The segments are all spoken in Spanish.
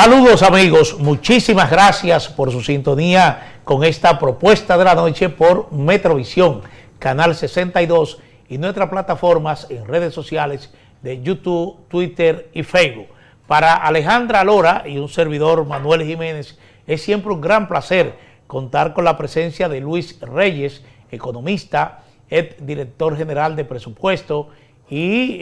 Saludos amigos, muchísimas gracias por su sintonía con esta propuesta de la noche por Metrovisión, Canal 62 y nuestras plataformas en redes sociales de YouTube, Twitter y Facebook. Para Alejandra Lora y un servidor Manuel Jiménez, es siempre un gran placer contar con la presencia de Luis Reyes, economista, director general de presupuesto y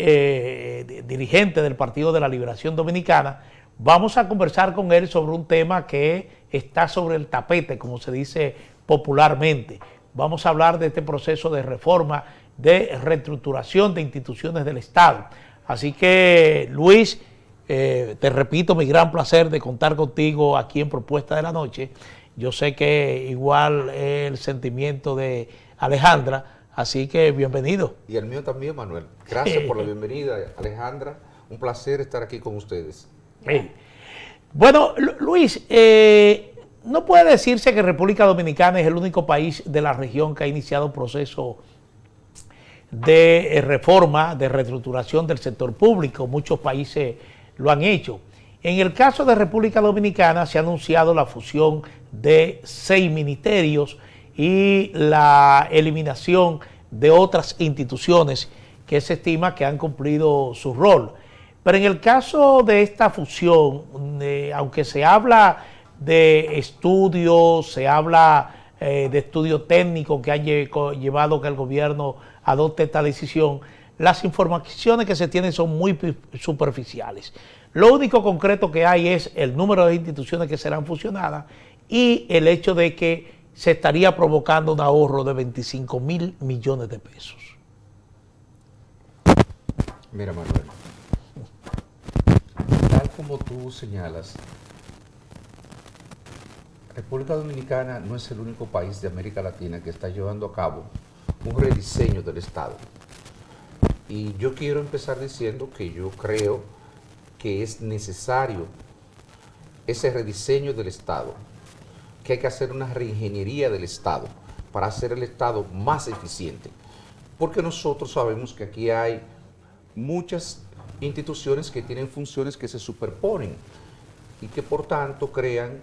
dirigente del Partido de la Liberación Dominicana. Vamos a conversar con él sobre un tema que está sobre el tapete, como se dice popularmente. Vamos a hablar de este proceso de reforma, de reestructuración de instituciones del Estado. Así que, Luis, te repito, mi gran placer de contar contigo aquí en Propuesta de la Noche. Yo sé que igual es el sentimiento de Alejandra, así que bienvenido. Y el mío también, Manuel. Gracias por la bienvenida, Alejandra. Un placer estar aquí con ustedes. Bueno, Luis, no puede decirse que República Dominicana es el único país de la región que ha iniciado un proceso de reforma, de reestructuración del sector público. Muchos países lo han hecho. En el caso de República Dominicana se ha anunciado la fusión de 6 ministerios y la eliminación de otras instituciones que se estima que han cumplido su rol. Pero en el caso de esta fusión, aunque se habla de estudios, se habla de estudios técnicos que han llevado que el gobierno adopte esta decisión, las informaciones que se tienen son muy superficiales. Lo único concreto que hay es el número de instituciones que serán fusionadas y el hecho de que se estaría provocando un ahorro de 25.000 millones de pesos. Mira, Manuel, tal como tú señalas, República Dominicana no es el único país de América Latina que está llevando a cabo un rediseño del Estado. Y yo quiero empezar diciendo que yo creo que es necesario ese rediseño del Estado, que hay que hacer una reingeniería del Estado para hacer el Estado más eficiente. Porque nosotros sabemos que aquí hay muchas instituciones que tienen funciones que se superponen y que por tanto crean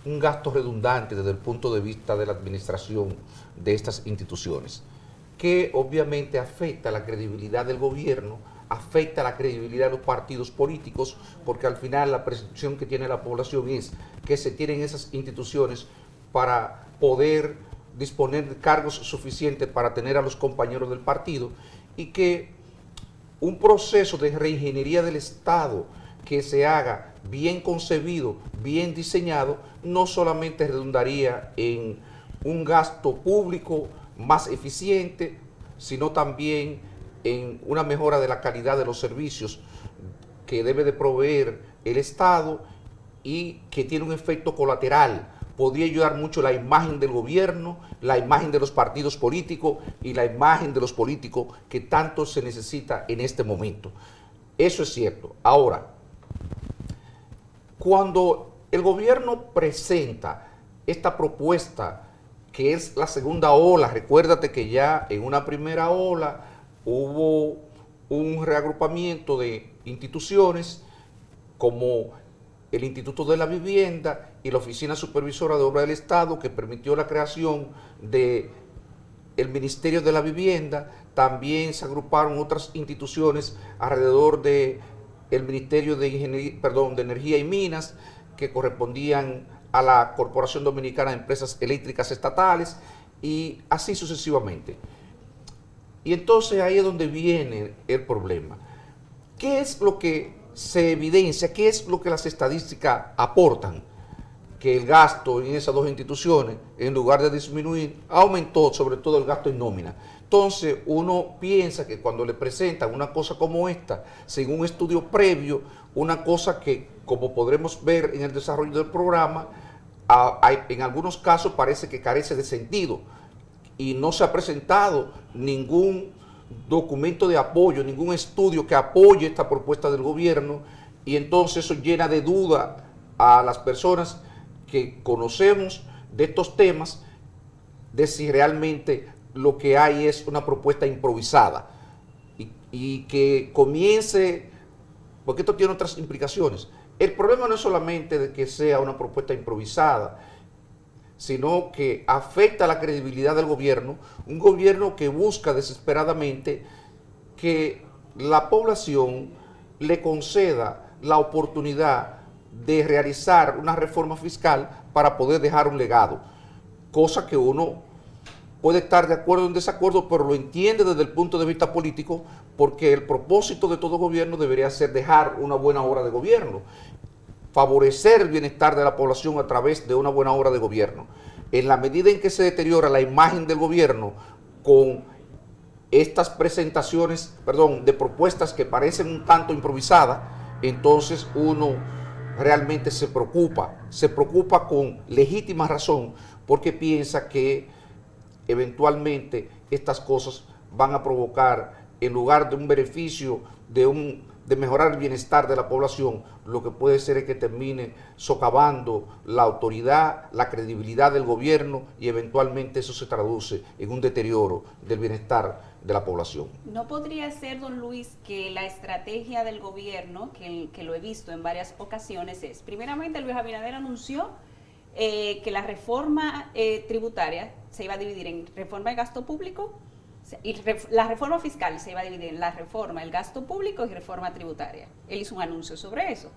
un gasto redundante desde el punto de vista de la administración de estas instituciones, que obviamente afecta la credibilidad del gobierno, afecta la credibilidad de los partidos políticos, porque al final la percepción que tiene la población es que se tienen esas instituciones para poder disponer de cargos suficientes para tener a los compañeros del partido, y que un proceso de reingeniería del Estado que se haga bien concebido, bien diseñado, no solamente redundaría en un gasto público más eficiente, sino también en una mejora de la calidad de los servicios que debe de proveer el Estado y que tiene un efecto colateral. Podría ayudar mucho la imagen del gobierno, la imagen de los partidos políticos y la imagen de los políticos que tanto se necesita en este momento. Eso es cierto. Ahora, cuando el gobierno presenta esta propuesta, que es la segunda ola, recuérdate que ya en una primera ola hubo un reagrupamiento de instituciones como el Instituto de la Vivienda y la Oficina Supervisora de Obras del Estado, que permitió la creación del Ministerio de la Vivienda. También se agruparon otras instituciones alrededor del Ministerio de Energía y Minas, que correspondían a la Corporación Dominicana de Empresas Eléctricas Estatales, y así sucesivamente. Y entonces ahí es donde viene el problema. ¿Qué es lo que se evidencia? ¿Qué es lo que las estadísticas aportan? Que el gasto en esas dos instituciones, en lugar de disminuir, aumentó, sobre todo el gasto en nómina. Entonces uno piensa que cuando le presentan una cosa como esta, sin un estudio previo, una cosa que, como podremos ver en el desarrollo del programa, en algunos casos parece que carece de sentido y no se ha presentado ningún documento de apoyo, ningún estudio que apoye esta propuesta del gobierno, y entonces eso llena de duda a las personas que conocemos de estos temas, de si realmente lo que hay es una propuesta improvisada y que comience, porque esto tiene otras implicaciones, el problema no es solamente de que sea una propuesta improvisada, sino que afecta la credibilidad del gobierno, un gobierno que busca desesperadamente que la población le conceda la oportunidad de realizar una reforma fiscal para poder dejar un legado, cosa que uno puede estar de acuerdo o en desacuerdo, pero lo entiende desde el punto de vista político, porque el propósito de todo gobierno debería ser dejar una buena obra de gobierno, favorecer el bienestar de la población a través de una buena obra de gobierno. En la medida en que se deteriora la imagen del gobierno con estas presentaciones, de propuestas que parecen un tanto improvisadas, entonces uno realmente se preocupa con legítima razón, porque piensa que eventualmente estas cosas van a provocar, en lugar de un beneficio, de mejorar el bienestar de la población, lo que puede ser es que termine socavando la autoridad, la credibilidad del gobierno, y eventualmente eso se traduce en un deterioro del bienestar de la población. ¿No podría ser, don Luis, que la estrategia del gobierno, que lo he visto en varias ocasiones, es, primeramente Luis Abinader anunció que la reforma tributaria se iba a dividir en reforma de gasto público, y la reforma fiscal se iba a dividir en la reforma del gasto público y reforma tributaria? Él hizo un anuncio sobre eso.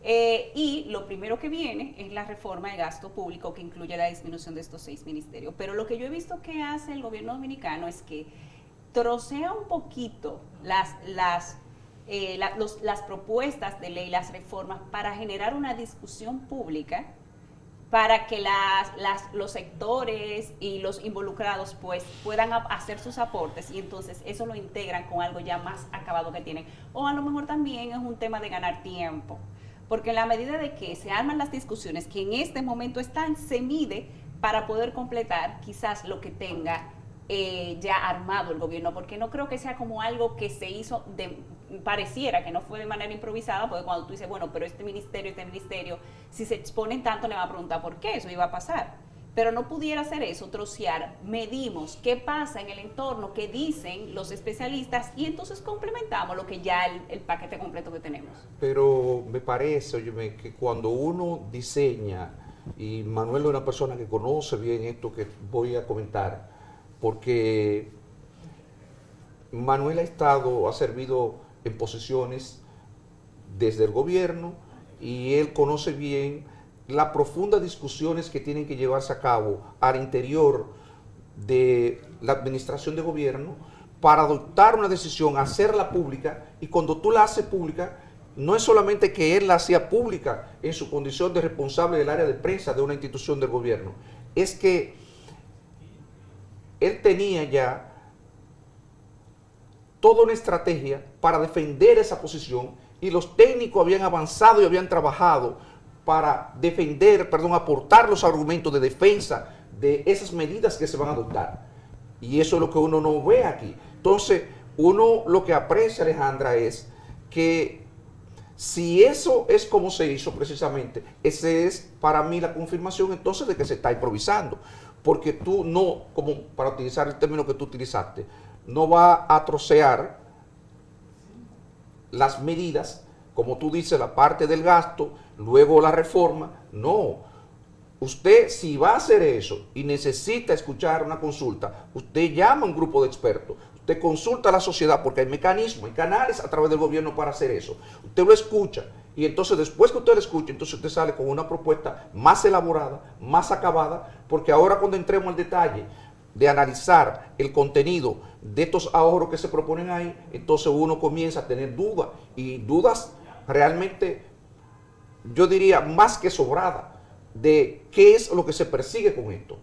Y lo primero que viene es la reforma de gasto público, que incluye la disminución de estos 6 ministerios. Pero lo que yo he visto que hace el gobierno dominicano es que trocea un poquito las propuestas de ley, las reformas, para generar una discusión pública, para que los sectores y los involucrados pues puedan hacer sus aportes, y entonces eso lo integran con algo ya más acabado que tienen. O a lo mejor también es un tema de ganar tiempo, porque en la medida de que se arman las discusiones que en este momento están, se mide para poder completar quizás lo que tenga ya armado el gobierno, porque no creo que sea como algo que se hizo, pareciera que no fue de manera improvisada, porque cuando tú dices, bueno, pero este ministerio, si se exponen tanto, le van a preguntar por qué eso iba a pasar. Pero no pudiera ser eso, trocear, medimos qué pasa en el entorno, qué dicen los especialistas, y entonces complementamos lo que ya el paquete completo que tenemos. Pero me parece, óyeme, que cuando uno diseña, y Manuel es una persona que conoce bien esto que voy a comentar, porque Manuel ha servido en posiciones desde el gobierno, y él conoce bien las profundas discusiones que tienen que llevarse a cabo al interior de la administración de gobierno para adoptar una decisión, hacerla pública, y cuando tú la haces pública, no es solamente que él la hacía pública en su condición de responsable del área de prensa de una institución del gobierno, es que él tenía ya toda una estrategia para defender esa posición, y los técnicos habían avanzado y habían trabajado para aportar los argumentos de defensa de esas medidas que se van a adoptar. Y eso es lo que uno no ve aquí. Entonces, uno lo que aprecia, Alejandra, es que si eso es como se hizo precisamente, esa es para mí la confirmación entonces de que se está improvisando. Porque tú no, como para utilizar el término que tú utilizaste, no va a trocear las medidas, como tú dices, la parte del gasto, luego la reforma. No. Usted, si va a hacer eso y necesita escuchar una consulta, usted llama a un grupo de expertos, usted consulta a la sociedad, porque hay mecanismos, hay canales a través del gobierno para hacer eso. Usted lo escucha, y entonces después que usted lo escuche, entonces usted sale con una propuesta más elaborada, más acabada, porque ahora cuando entremos al detalle de analizar el contenido de estos ahorros que se proponen ahí, entonces uno comienza a tener dudas, y dudas realmente, yo diría, más que sobradas, de qué es lo que se persigue con esto.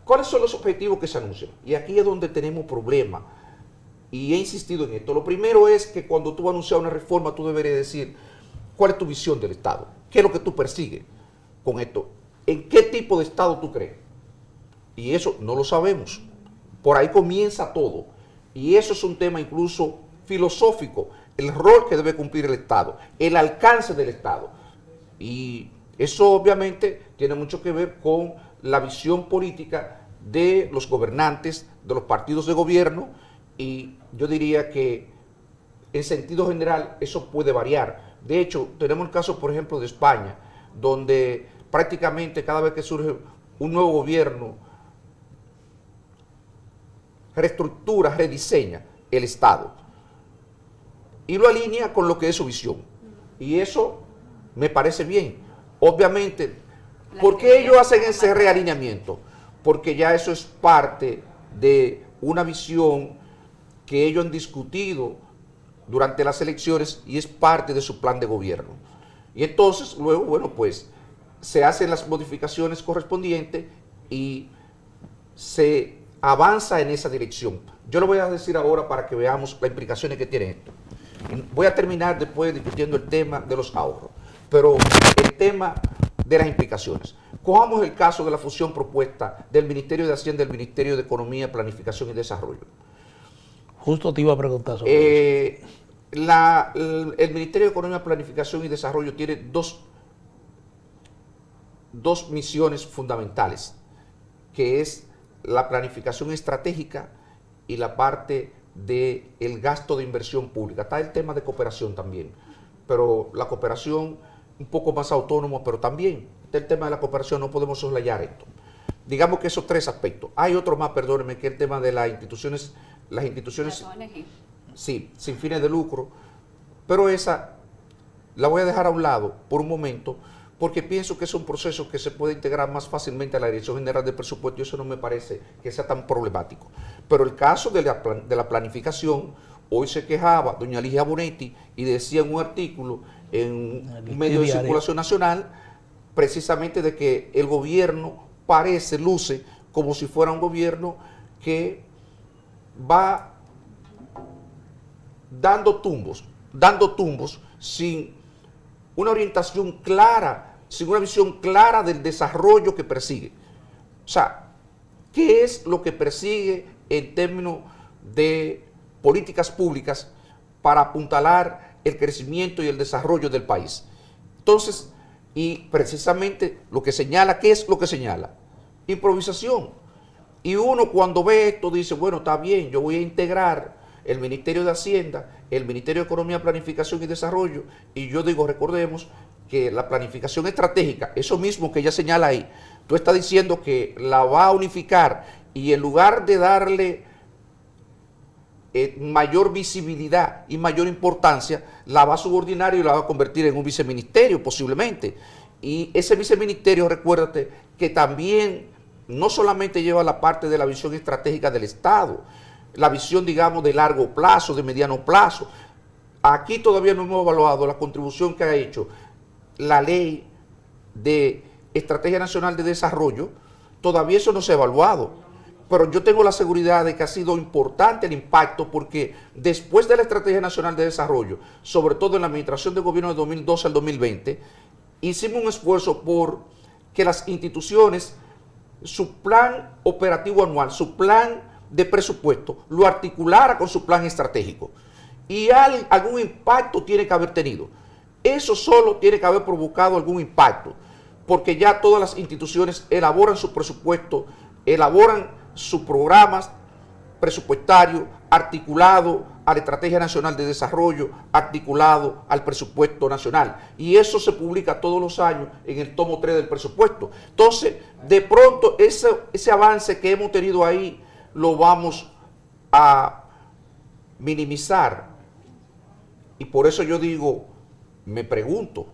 ¿Cuáles son los objetivos que se anuncian? Y aquí es donde tenemos problemas, y he insistido en esto. Lo primero es que cuando tú vas a anunciar una reforma, tú deberías decir cuál es tu visión del Estado, qué es lo que tú persigues con esto, en qué tipo de Estado tú crees. Y eso no lo sabemos. Por ahí comienza todo. Y eso es un tema incluso filosófico, el rol que debe cumplir el Estado, el alcance del Estado. Y eso obviamente tiene mucho que ver con la visión política de los gobernantes, de los partidos de gobierno, y yo diría que en sentido general eso puede variar, De hecho, tenemos el caso, por ejemplo, de España, donde prácticamente cada vez que surge un nuevo gobierno, reestructura, rediseña el Estado y lo alinea con lo que es su visión. Y eso me parece bien. Obviamente, ¿por qué ellos hacen ese realineamiento? Porque ya eso es parte de una visión que ellos han discutido durante las elecciones y es parte de su plan de gobierno. Y entonces, luego, bueno, pues se hacen las modificaciones correspondientes y se avanza en esa dirección. Yo lo voy a decir ahora para que veamos las implicaciones que tiene esto. Voy a terminar después discutiendo el tema de los ahorros, pero el tema de las implicaciones. Cojamos el caso de la fusión propuesta del Ministerio de Hacienda y del Ministerio de Economía, Planificación y Desarrollo. Justo te iba a preguntar sobre eso. El Ministerio de Economía, Planificación y Desarrollo tiene dos misiones fundamentales, que es la planificación estratégica y la parte del gasto de inversión pública. Está el tema de cooperación también, pero la cooperación un poco más autónoma, pero también está el tema de la cooperación, no podemos soslayar esto. Digamos que esos tres aspectos. Hay otro más, perdónenme, que es el tema de las instituciones, sí, sin fines de lucro, pero esa la voy a dejar a un lado por un momento, porque pienso que es un proceso que se puede integrar más fácilmente a la Dirección General del Presupuesto y eso no me parece que sea tan problemático. Pero el caso de la planificación, hoy se quejaba doña Ligia Bonetti y decía en un artículo en un medio de circulación nacional, precisamente de que el gobierno luce como si fuera un gobierno que va dando tumbos sin una orientación clara, sin una visión clara del desarrollo que persigue. O sea, ¿qué es lo que persigue en términos de políticas públicas para apuntalar el crecimiento y el desarrollo del país? Entonces, y precisamente lo que señala, ¿qué es lo que señala? Improvisación. Y uno cuando ve esto dice, bueno, está bien, yo voy a integrar el Ministerio de Hacienda, el Ministerio de Economía, Planificación y Desarrollo, y yo digo, recordemos que la planificación estratégica, eso mismo que ella señala ahí, tú estás diciendo que la va a unificar y en lugar de darle mayor visibilidad y mayor importancia, la va a subordinar y la va a convertir en un viceministerio posiblemente. Y ese viceministerio, recuérdate, que también no solamente lleva la parte de la visión estratégica del Estado, la visión, digamos, de largo plazo, de mediano plazo. Aquí todavía no hemos evaluado la contribución que ha hecho la Ley de Estrategia Nacional de Desarrollo, todavía eso no se ha evaluado. Pero yo tengo la seguridad de que ha sido importante el impacto porque después de la Estrategia Nacional de Desarrollo, sobre todo en la administración de gobierno de 2012 al 2020, hicimos un esfuerzo por que las instituciones, su plan operativo anual, su plan de presupuesto, lo articulara con su plan estratégico. Y algún impacto tiene que haber tenido. Eso solo tiene que haber provocado algún impacto, porque ya todas las instituciones elaboran su presupuesto, elaboran sus programas presupuestarios articulado a la Estrategia Nacional de Desarrollo, articulado al presupuesto nacional. Y eso se publica todos los años en el tomo 3 del presupuesto. Entonces, de pronto, ese avance que hemos tenido ahí lo vamos a minimizar. Y por eso yo digo, me pregunto,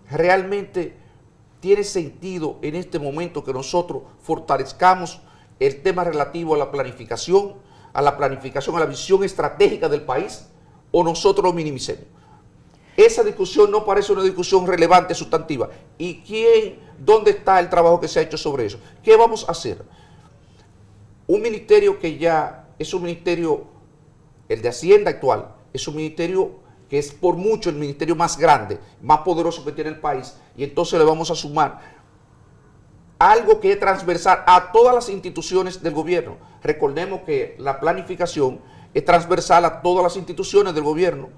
¿realmente tiene sentido en este momento que nosotros fortalezcamos el tema relativo a la planificación, a la visión estratégica del país, o nosotros lo minimicemos? Esa discusión no parece una discusión relevante, sustantiva. ¿Y dónde está el trabajo que se ha hecho sobre eso? ¿Qué vamos a hacer? Un ministerio que ya es un ministerio, el de Hacienda actual, es un ministerio que es por mucho el ministerio más grande, más poderoso que tiene el país, y entonces le vamos a sumar algo que es transversal a todas las instituciones del gobierno. Recordemos que la planificación es transversal a todas las instituciones del gobierno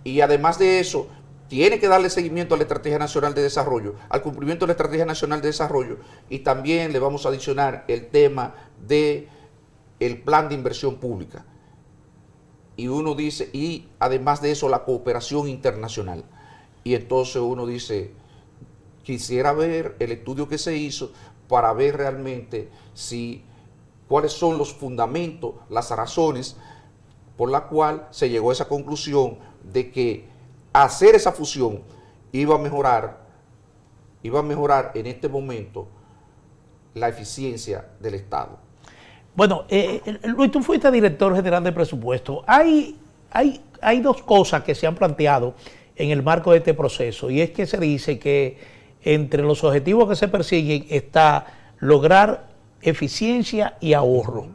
y además de eso tiene que darle seguimiento a la Estrategia Nacional de Desarrollo, al cumplimiento de la Estrategia Nacional de Desarrollo, y también le vamos a adicionar el tema del plan de inversión pública. y uno dice, y además de eso la cooperación internacional. Y entonces uno dice, quisiera ver el estudio que se hizo para ver realmente cuáles son los fundamentos, las razones por la cual se llegó a esa conclusión de que hacer esa fusión iba a mejorar en este momento la eficiencia del Estado. Bueno, Luis, tú fuiste director general de presupuesto. Hay dos cosas que se han planteado en el marco de este proceso, y es que se dice que entre los objetivos que se persiguen está lograr eficiencia y ahorro.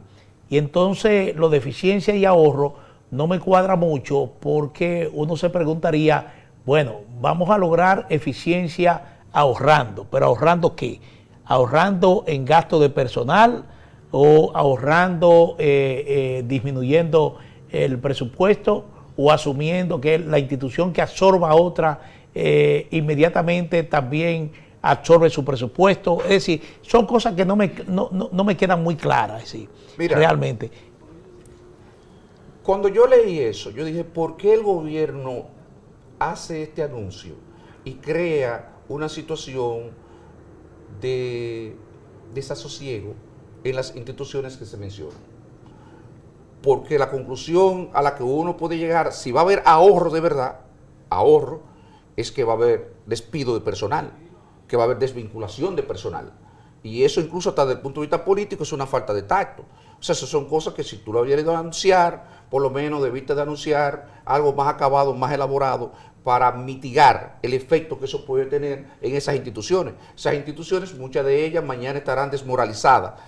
Y entonces lo de eficiencia y ahorro no me cuadra mucho, porque uno se preguntaría, bueno, vamos a lograr eficiencia ahorrando, pero ¿ahorrando qué? ¿Ahorrando en gasto de personal o ahorrando, disminuyendo el presupuesto, o asumiendo que la institución que absorba a otra inmediatamente también absorbe su presupuesto? Es decir, son cosas que no me quedan muy claras, es decir, mira, realmente. Cuando yo leí eso, yo dije, ¿por qué el gobierno hace este anuncio y crea una situación de desasosiego en las instituciones que se mencionan? Porque la conclusión a la que uno puede llegar, si va a haber ahorro de verdad, ahorro, es que va a haber despido de personal, que va a haber desvinculación de personal. Y eso incluso hasta desde el punto de vista político es una falta de tacto. O sea, esas son cosas que si tú lo habías ido a anunciar, por lo menos debiste de anunciar algo más acabado, más elaborado, para mitigar el efecto que eso puede tener en esas instituciones. Esas instituciones, muchas de ellas mañana estarán desmoralizadas,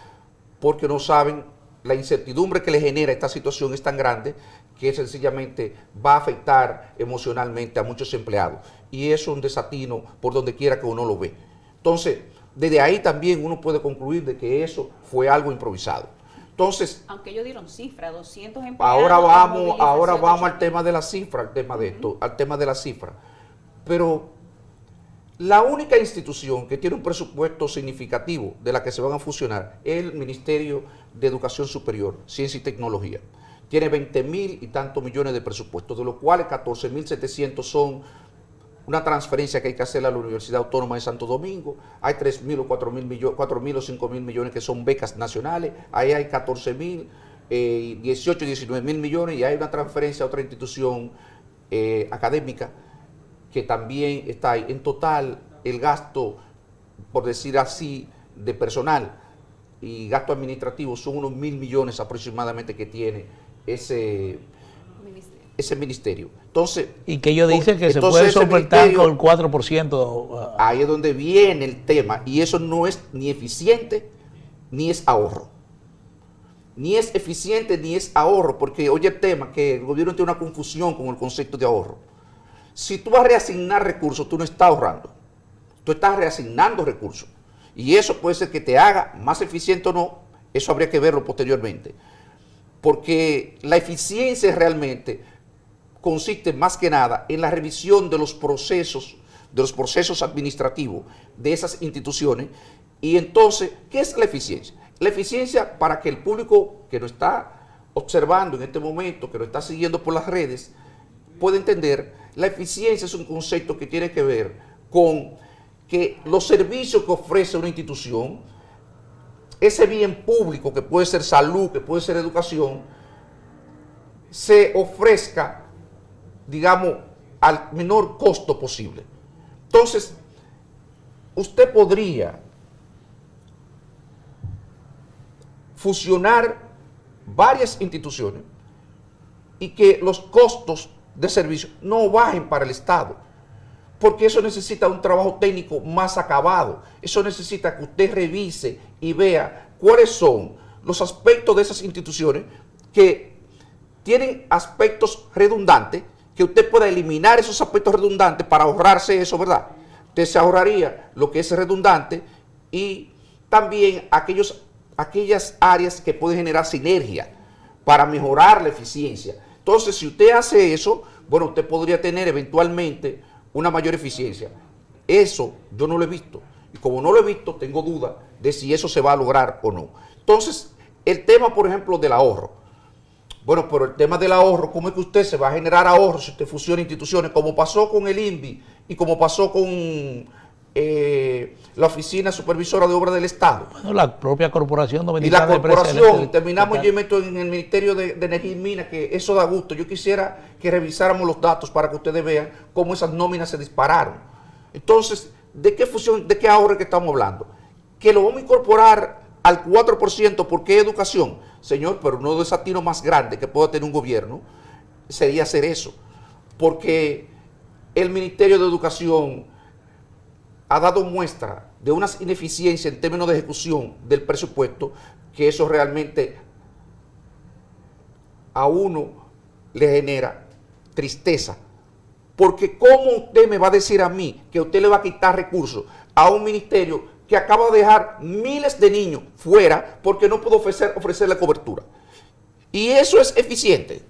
porque no saben, la incertidumbre que le genera esta situación es tan grande que sencillamente va a afectar emocionalmente a muchos empleados. Y eso es un desatino por donde quiera que uno lo ve. Entonces, desde ahí también uno puede concluir de que eso fue algo improvisado. Entonces, aunque ellos dieron cifra, 200 empleados. Ahora vamos al tema de la cifra, al tema de esto, al tema de la cifra. Pero la única institución que tiene un presupuesto significativo de la que se van a fusionar es el Ministerio de Educación Superior, Ciencia y Tecnología. Tiene 20.000 y tantos millones de presupuestos, de los cuales 14.700 son una transferencia que hay que hacerle a la Universidad Autónoma de Santo Domingo. Hay 3.000 o 4.000 millones, 4.000 o 5.000 millones que son becas nacionales. Ahí hay 14.000, 18 y 19.000 millones, y hay una transferencia a otra institución académica que también está ahí. En total, el gasto, por decir así, de personal y gasto administrativo son unos 1.000 millones aproximadamente que tiene ese ministerio. Entonces, y que ellos dicen que se puede soportar con el 4%. Ahí es donde viene el tema, y eso no es ni eficiente ni es ahorro. Ni es eficiente ni es ahorro, porque oye el tema, que el gobierno tiene una confusión con el concepto de ahorro. Si tú vas a reasignar recursos, tú no estás ahorrando, tú estás reasignando recursos. Y eso puede ser que te haga más eficiente o no, eso habría que verlo posteriormente. Porque la eficiencia realmente consiste más que nada en la revisión de los procesos administrativos de esas instituciones. Y entonces, ¿qué es la eficiencia? La eficiencia, para que el público que nos está observando en este momento, que nos está siguiendo por las redes, pueda entender, la eficiencia es un concepto que tiene que ver con que los servicios que ofrece una institución, ese bien público que puede ser salud, que puede ser educación, se ofrezca, digamos, al menor costo posible. Entonces, usted podría fusionar varias instituciones y que los costos de servicio no bajen para el Estado, porque eso necesita un trabajo técnico más acabado. Eso necesita que usted revise y vea cuáles son los aspectos de esas instituciones que tienen aspectos redundantes, que usted pueda eliminar esos aspectos redundantes para ahorrarse eso, ¿verdad? Usted se ahorraría lo que es redundante y también aquellas áreas que pueden generar sinergia para mejorar la eficiencia. Entonces, si usted hace eso, bueno, usted podría tener eventualmente una mayor eficiencia. Eso yo no lo he visto. Y como no lo he visto, tengo duda de si eso se va a lograr o no. Entonces, el tema, por ejemplo, del ahorro. Bueno, pero el tema del ahorro, ¿cómo es que usted se va a generar ahorro si usted fusiona instituciones? Como pasó con el INVI y como pasó con la Oficina Supervisora de Obras del Estado. Bueno, la propia Corporación Y Dominicana la de Empresas corporación, Eléctricas. terminamos yo meto en el Ministerio de Energía y Minas, que eso da gusto. Yo quisiera que revisáramos los datos para que ustedes vean cómo esas nóminas se dispararon. Entonces, ¿de qué fusión, de qué ahorro que estamos hablando? Que lo vamos a incorporar al 4% porque es educación. Señor, pero uno de los desatinos más grandes que pueda tener un gobierno sería hacer eso. Porque el Ministerio de Educación ha dado muestra de unas ineficiencias en términos de ejecución del presupuesto, que eso realmente a uno le genera tristeza. Porque ¿cómo usted me va a decir a mí que usted le va a quitar recursos a un ministerio que acaba de dejar miles de niños fuera porque no pudo ofrecerle cobertura? Y eso es eficiente.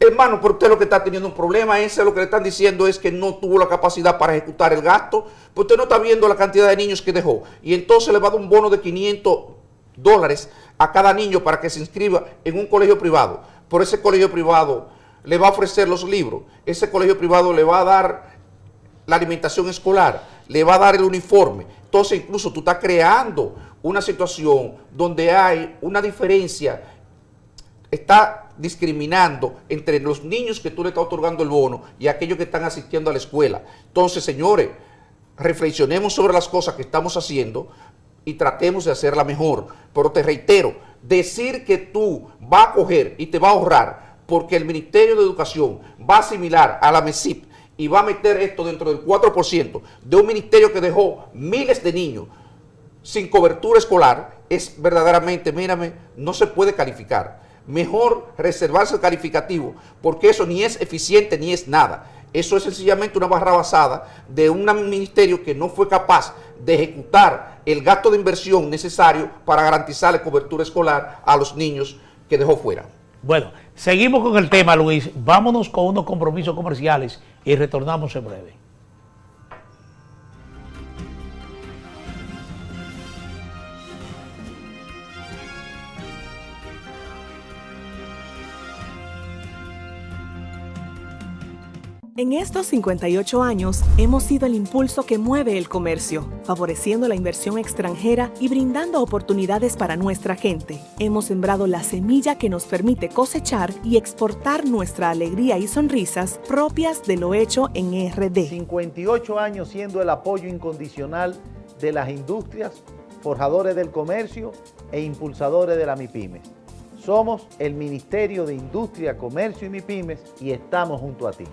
Hermano, pero usted lo que está teniendo un problema ese, lo que le están diciendo es que no tuvo la capacidad para ejecutar el gasto, pues usted no está viendo la cantidad de niños que dejó. Y entonces le va a dar un bono de $500 a cada niño para que se inscriba en un colegio privado. Por ese colegio privado le va a ofrecer los libros, ese colegio privado le va a dar la alimentación escolar, le va a dar el uniforme. Entonces incluso tú estás creando una situación donde hay una diferencia, está discriminando entre los niños que tú le estás otorgando el bono y aquellos que están asistiendo a la escuela. Entonces, señores, reflexionemos sobre las cosas que estamos haciendo y tratemos de hacerla mejor. Pero te reitero, decir que tú vas a coger y te va a ahorrar porque el Ministerio de Educación va a asimilar a la MESIP y va a meter esto dentro del 4% de un ministerio que dejó miles de niños sin cobertura escolar, es verdaderamente, mírame, no se puede calificar. Mejor reservarse el calificativo, porque eso ni es eficiente ni es nada. Eso es sencillamente una barra basada de un ministerio que no fue capaz de ejecutar el gasto de inversión necesario para garantizarle cobertura escolar a los niños que dejó fuera. Bueno, seguimos con el tema, Luis. Vámonos con unos compromisos comerciales y retornamos en breve. En estos 58 años hemos sido el impulso que mueve el comercio, favoreciendo la inversión extranjera y brindando oportunidades para nuestra gente. Hemos sembrado la semilla que nos permite cosechar y exportar nuestra alegría y sonrisas propias de lo hecho en RD. 58 años siendo el apoyo incondicional de las industrias, forjadores del comercio e impulsadores de la MIPYMES. Somos el Ministerio de Industria, Comercio y MIPYMES y estamos junto a ti.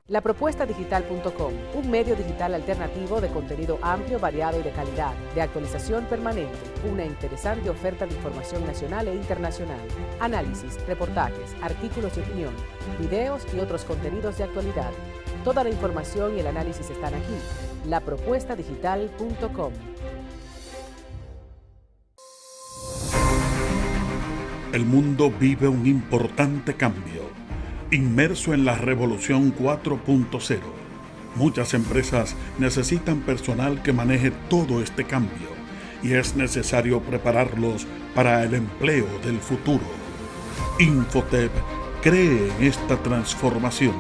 Lapropuestadigital.com, un medio digital alternativo de contenido amplio, variado y de calidad, de actualización permanente, una interesante oferta de información nacional e internacional, análisis, reportajes, artículos de opinión, videos y otros contenidos de actualidad. Toda la información y el análisis están aquí. Lapropuestadigital.com. El mundo vive un importante cambio. Inmerso en la revolución 4.0, muchas empresas necesitan personal que maneje todo este cambio y es necesario prepararlos para el empleo del futuro. Infotep cree en esta transformación.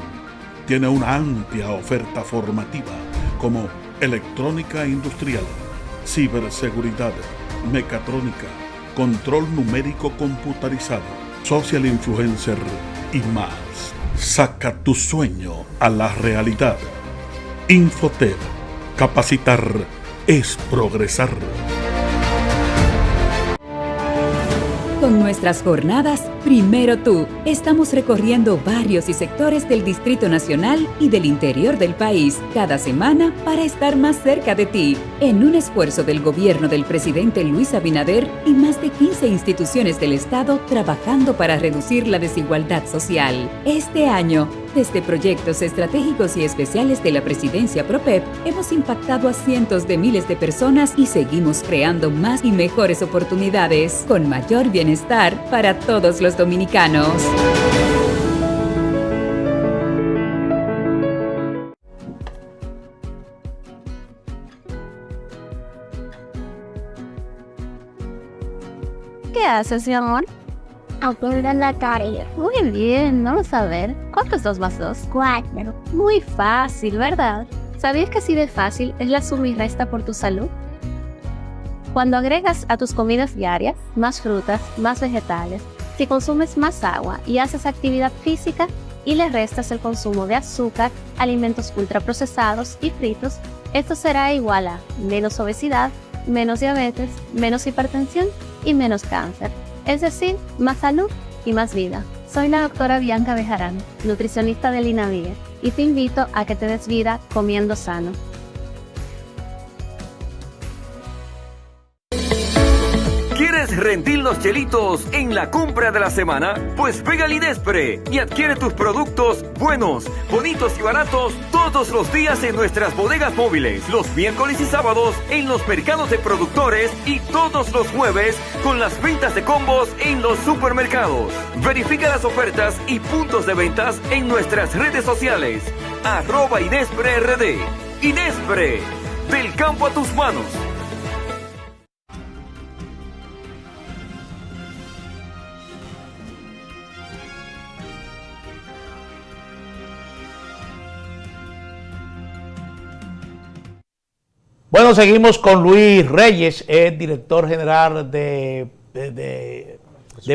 Tiene una amplia oferta formativa como electrónica industrial, ciberseguridad, mecatrónica, control numérico computarizado, social influencer y más. Saca tu sueño a la realidad. Infotep. Capacitar es progresar. Con nuestras jornadas Primero Tú, estamos recorriendo barrios y sectores del Distrito Nacional y del interior del país cada semana para estar más cerca de ti, en un esfuerzo del gobierno del presidente Luis Abinader y más de 15 instituciones del Estado trabajando para reducir la desigualdad social. Este año, desde proyectos estratégicos y especiales de la Presidencia PROPEP, hemos impactado a cientos de miles de personas y seguimos creando más y mejores oportunidades, con mayor bienestar para todos los dominicanos. ¿Qué haces, mi amor? Aprender la tarea. Muy bien, vamos a ver. ¿Cuánto es 2 más 2? 4. Muy fácil, ¿verdad? ¿Sabías que así de fácil es la suma y resta por tu salud? Cuando agregas a tus comidas diarias más frutas, más vegetales, si consumes más agua y haces actividad física y le restas el consumo de azúcar, alimentos ultraprocesados y fritos, esto será igual a menos obesidad, menos diabetes, menos hipertensión y menos cáncer. Es decir, más salud y más vida. Soy la doctora Bianca Bejarán, nutricionista del INAVIE, y te invito a que te des vida comiendo sano. ¿Quieres rendir los chelitos en la compra de la semana? Pues pega al Inespre y adquiere tus productos buenos, bonitos y baratos todos los días en nuestras bodegas móviles, los miércoles y sábados en los mercados de productores y todos los jueves con las ventas de combos en los supermercados. Verifica las ofertas y puntos de ventas en nuestras redes sociales. @InespreRD. Inespre, del campo a tus manos. Bueno, seguimos con Luis Reyes, es director general de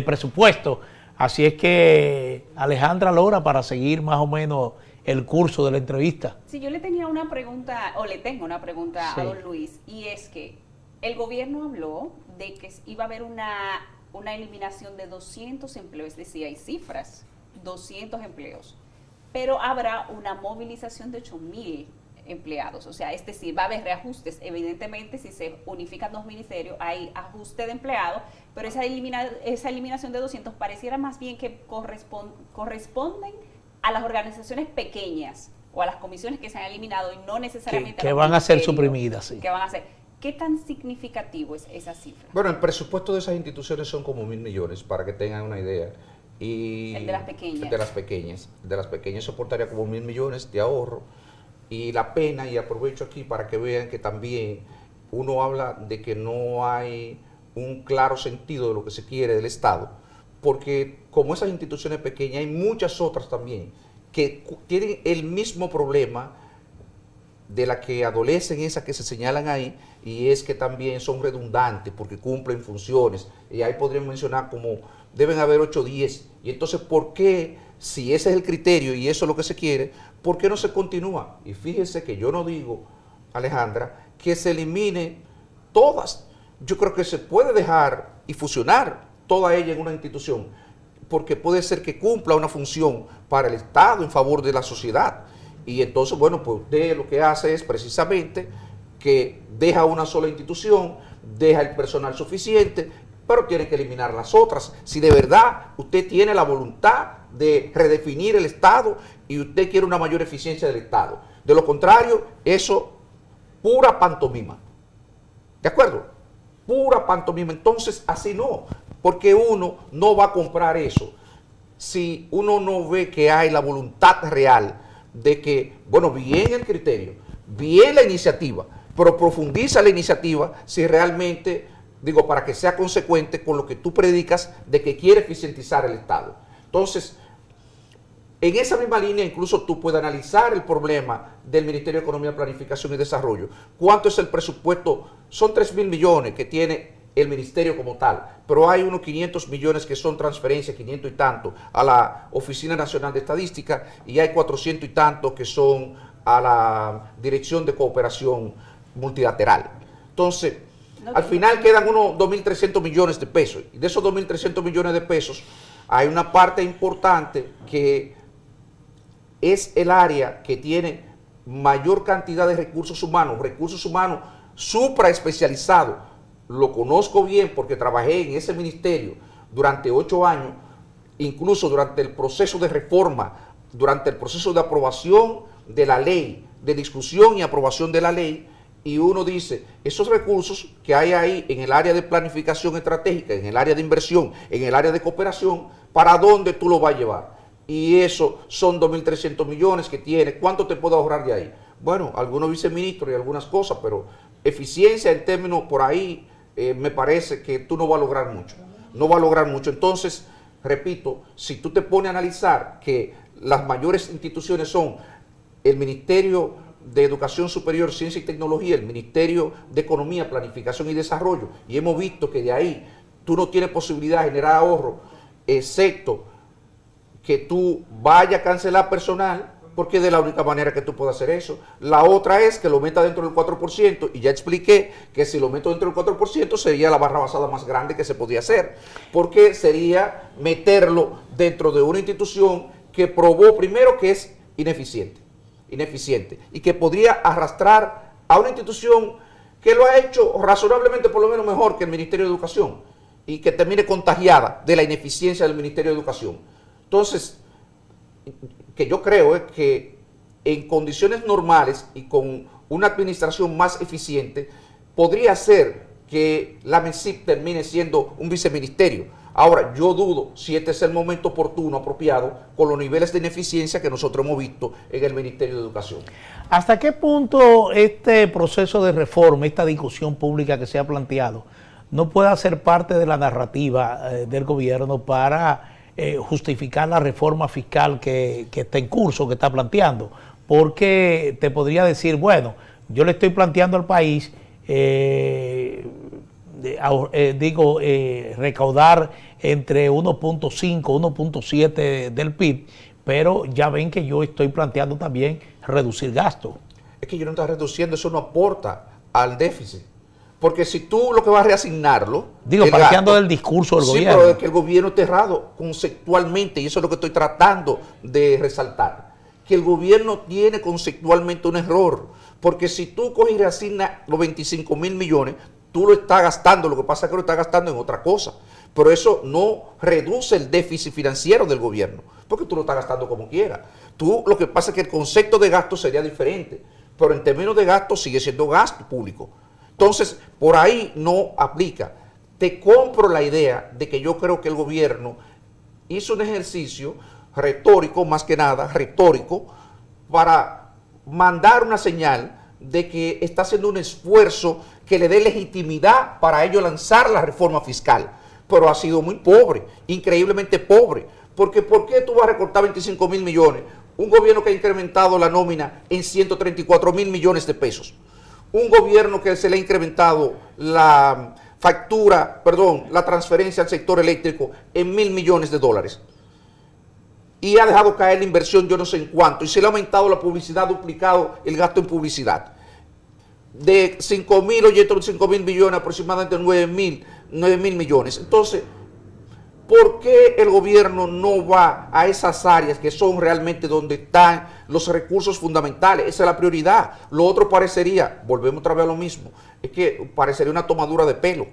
presupuesto. Así es que Alejandra Lora, para seguir más o menos el curso de la entrevista. Sí, yo le tenía una pregunta, o le tengo una pregunta Sí. a don Luis, y es que el gobierno habló de que iba a haber una eliminación de 200 empleos, es decir, hay cifras, 200 empleos, pero habrá una movilización de 8.000 empleados, o sea, es decir, va a haber reajustes. Evidentemente, si se unifican 2 ministerios, hay ajuste de empleados, pero esa eliminación de 200 pareciera más bien que corresponden a las organizaciones pequeñas o a las comisiones que se han eliminado y no necesariamente Que a los van a ser ministerios suprimidas, sí. que van a ser. ¿Qué tan significativo es esa cifra? Bueno, el presupuesto de esas instituciones son como 1.000 millones, para que tengan una idea. Y El de las pequeñas. El de las pequeñas soportaría como 1.000 millones de ahorro. Y la pena, y aprovecho aquí para que vean que también uno habla de que no hay un claro sentido de lo que se quiere del Estado, porque como esas instituciones pequeñas hay muchas otras también que tienen el mismo problema de la que adolecen esas que se señalan ahí, y es que también son redundantes porque cumplen funciones, y ahí podrían mencionar como deben haber 8 o 10, y entonces ¿por qué, si ese es el criterio y eso es lo que se quiere, por qué no se continúa? Y fíjense que yo no digo, Alejandra, que se elimine todas. Yo creo que se puede dejar y fusionar toda ella en una institución, porque puede ser que cumpla una función para el Estado en favor de la sociedad. Y entonces, bueno, pues usted lo que hace es precisamente que deja una sola institución, deja el personal suficiente, pero tiene que eliminar las otras. Si de verdad usted tiene la voluntad de redefinir el Estado y usted quiere una mayor eficiencia del Estado. De lo contrario, eso, pura pantomima. ¿De acuerdo? Pura pantomima. Entonces, así no, porque uno no va a comprar eso si uno no ve que hay la voluntad real de que, bueno, bien el criterio, bien la iniciativa, pero profundiza la iniciativa si realmente, digo, para que sea consecuente con lo que tú predicas de que quiere eficientizar el Estado. Entonces, en esa misma línea, incluso tú puedes analizar el problema del Ministerio de Economía, Planificación y Desarrollo. ¿Cuánto es el presupuesto? Son 3.000 millones que tiene el ministerio como tal, pero hay unos 500 millones que son transferencias, 500 y tanto, a la Oficina Nacional de Estadística, y hay 400 y tanto que son a la Dirección de Cooperación Multilateral. Entonces, al final quedan unos 2.300 millones de pesos, y de esos 2.300 millones de pesos, hay una parte importante que es el área que tiene mayor cantidad de recursos humanos supraespecializados. Lo conozco bien porque trabajé en ese ministerio durante 8 años, incluso durante el proceso de reforma, durante el proceso de aprobación de la ley, de discusión y aprobación de la ley, y uno dice, esos recursos que hay ahí en el área de planificación estratégica, en el área de inversión, en el área de cooperación, ¿para dónde tú lo vas a llevar? Y eso son 2.300 millones que tiene. ¿Cuánto te puede ahorrar de ahí? Bueno, algunos viceministros y algunas cosas, pero eficiencia en términos por ahí, me parece que tú no vas a lograr mucho. No va a lograr mucho. Entonces, repito, si tú te pones a analizar que las mayores instituciones son el Ministerio de Educación Superior, Ciencia y Tecnología, el Ministerio de Economía, Planificación y Desarrollo, y hemos visto que de ahí tú no tienes posibilidad de generar ahorro, excepto que tú vayas a cancelar personal, porque es de la única manera que tú puedes hacer eso. La otra es que lo meta dentro del 4%, y ya expliqué que si lo meto dentro del 4% sería la barra basada más grande que se podía hacer, porque sería meterlo dentro de una institución que probó primero que es ineficiente, y que podría arrastrar a una institución que lo ha hecho razonablemente por lo menos mejor que el Ministerio de Educación, y que termine contagiada de la ineficiencia del Ministerio de Educación. Entonces, que yo creo es que en condiciones normales y con una administración más eficiente, podría ser que la MESIP termine siendo un viceministerio. Ahora, yo dudo si este es el momento oportuno, apropiado, con los niveles de ineficiencia que nosotros hemos visto en el Ministerio de Educación. ¿Hasta qué punto este proceso de reforma, esta discusión pública que se ha planteado, no puede ser parte de la narrativa del gobierno para justificar la reforma fiscal que está en curso, que está planteando? Porque te podría decir, bueno, yo le estoy planteando al país, recaudar entre 1.5, 1.7 del PIB, pero ya ven que yo estoy planteando también reducir gastos. Es que yo no estoy reduciendo, eso no aporta al déficit. Porque si tú lo que vas a reasignarlo... Digo, partiendo del discurso del gobierno. Sí, pero es que el gobierno está errado conceptualmente, y eso es lo que estoy tratando de resaltar. Que el gobierno tiene conceptualmente un error. Porque si tú coges y reasignas los 25.000 millones, tú lo estás gastando, lo que pasa es que lo estás gastando en otra cosa. Pero eso no reduce el déficit financiero del gobierno, porque tú lo estás gastando como quieras. Lo que pasa es que el concepto de gasto sería diferente, pero en términos de gasto sigue siendo gasto público. Entonces, por ahí no aplica. Te compro la idea de que yo creo que el gobierno hizo un ejercicio retórico, más que nada, retórico, para mandar una señal de que está haciendo un esfuerzo que le dé legitimidad para ello lanzar la reforma fiscal. Pero ha sido muy pobre, increíblemente pobre. Porque ¿por qué tú vas a recortar 25.000 millones? Un gobierno que ha incrementado la nómina en 134.000 millones de pesos. Un gobierno que se le ha incrementado la la transferencia al sector eléctrico en 1.000 millones de dólares. Y ha dejado caer la inversión yo no sé en cuánto. Y se le ha aumentado la publicidad, duplicado el gasto en publicidad. De 5.000 millones, aproximadamente 9.000 millones. Entonces, ¿por qué el gobierno no va a esas áreas que son realmente donde están los recursos fundamentales? Esa es la prioridad. Lo otro parecería, volvemos otra vez a lo mismo, es que parecería una tomadura de pelo.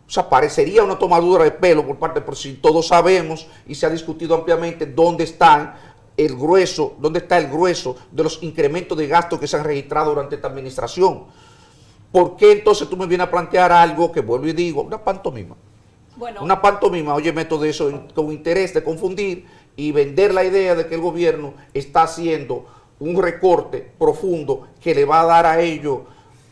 O sea, parecería una tomadura de pelo por parte, por si todos sabemos y se ha discutido ampliamente dónde está el grueso de los incrementos de gastos que se han registrado durante esta administración. ¿Por qué entonces tú me vienes a plantear algo que, vuelvo y digo, una pantomima? Bueno, una pantomima, oye, método de eso con interés de confundir y vender la idea de que el gobierno está haciendo un recorte profundo que le va a dar a ellos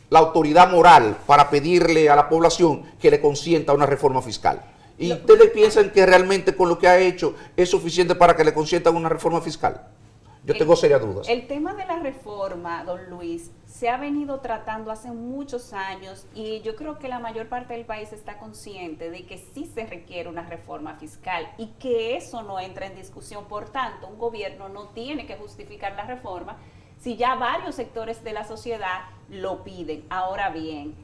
la autoridad moral para pedirle a la población que le consienta una reforma fiscal. ¿Y ustedes piensan que realmente con lo que ha hecho es suficiente para que le consientan una reforma fiscal? Yo tengo serias dudas. El tema de la reforma, don Luis, se ha venido tratando hace muchos años y yo creo que la mayor parte del país está consciente de que sí se requiere una reforma fiscal y que eso no entra en discusión. Por tanto, un gobierno no tiene que justificar la reforma si ya varios sectores de la sociedad lo piden. Ahora bien,